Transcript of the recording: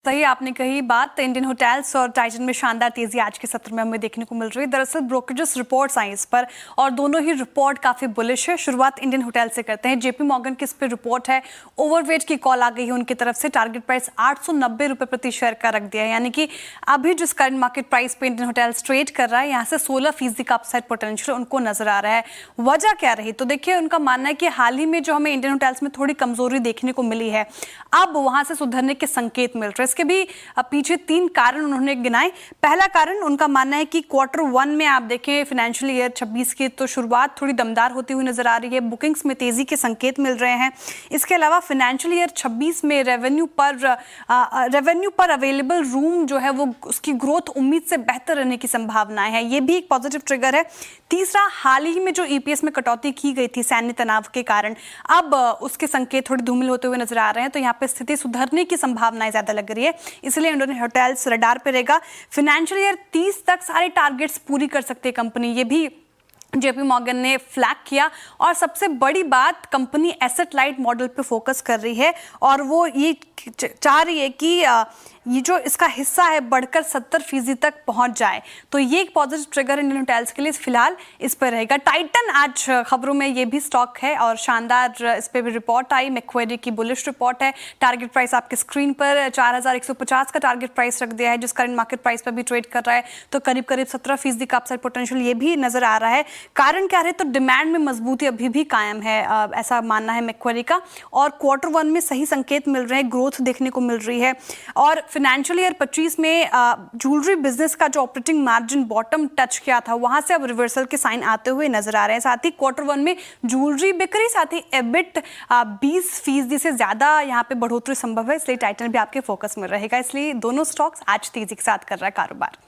सही आपने कही बात। इंडियन होटल्स और टाइटन में शानदार तेजी आज के सत्र में हमें देखने को मिल रही है। दरअसल ब्रोकरेजेस रिपोर्ट्स आई इस पर और दोनों ही रिपोर्ट काफी बुलिश है। शुरुआत इंडियन होटल से करते हैं। जेपी मॉर्गन की इस पर रिपोर्ट है। ओवरवेट की कॉल आ गई है उनकी तरफ से। टारगेट प्राइस 890 रुपए प्रति शेयर का रख दिया है, यानी कि अभी जिस करंट मार्केट प्राइस पे इंडियन होटल्स ट्रेड कर रहा है, यहाँ से 16% का अपसाइड पोटेंशियल उनको नजर आ रहा है। वजह क्या रही? तो देखिए, उनका मानना है कि हाल ही में जो हमें इंडियन होटल्स में थोड़ी कमजोरी देखने को मिली है, अब वहां से सुधरने के संकेत मिल रहे हैं। इसके भी पीछे 3 कारण उन्होंने गिनाए। पहला कारण उनका मानना है कि Q1 में आप देखें फिनेंशियल ईयर 26 की तो शुरुआत थोड़ी दमदार होती हुई नजर आ रही है। बुकिंग्स में तेजी के संकेत मिल रहे हैं। इसके अलावा फिनेंशियल ईयर 26 में रेवेन्यू पर अवेलेबल रूम जो है वो उसकी ग्रोथ उम्मीद से बेहतर रहने की संभावनाएं है। ये भी एक पॉजिटिव ट्रिगर है। तीसरा, हाल ही में जो ईपीएस में कटौती की गई थी सैन्य तनाव के कारण, अब उसके संकेत थोड़ी धूमिल होते हुए नजर आ रहे हैं। तो यहाँ पे स्थिति सुधरने की संभावनाएं ज्यादा लग रही है, इसलिए इंडियन होटल्स रडार पे रहेगा। फिनेंशियल ईयर 30 तक सारे टारगेट्स पूरी कर सकती है कंपनी, ये भी जेपी मॉर्गन ने फ्लैग किया। और सबसे बड़ी बात, कंपनी एसेट लाइट मॉडल पे फोकस कर रही है और वो ये चाह रही है कि ये जो इसका हिस्सा है बढ़कर 70% तक पहुंच जाए। तो ये एक पॉजिटिव ट्रिगर इंडियन होटल्स के लिए फिलहाल इस पर रहेगा। टाइटन आज खबरों में ये भी स्टॉक है और शानदार इस पर भी रिपोर्ट आई। मैक्वेरी की बुलिश रिपोर्ट है। टारगेट प्राइस आपके स्क्रीन पर 4150 का टारगेट प्राइस रख दिया है, जिस करंट मार्केट प्राइस पर भी ट्रेड कर रहा है। तो करीब 17% का अपसाइड पोटेंशियल ये भी नजर आ रहा है। कारण क्या रहे? तो डिमांड में मजबूती अभी भी कायम है, ऐसा मानना है मैक्वेरी का। और Q1 में सही संकेत मिल रहे हैं, ग्रोथ देखने को मिल रही है। और फाइनेंशियल ईयर 25 में ज्वेलरी बिजनेस का जो ऑपरेटिंग मार्जिन बॉटम टच किया था, वहां से अब रिवर्सल के साइन आते हुए नजर आ रहे हैं। साथ ही Q1 में ज्वेलरी बिक्री, साथ ही एबिट 20% से ज्यादा यहाँ पे बढ़ोतरी संभव है, इसलिए टाइटन भी आपके फोकस में रहेगा। इसलिए दोनों स्टॉक्स आज तेजी के साथ कर रहा है कारोबार।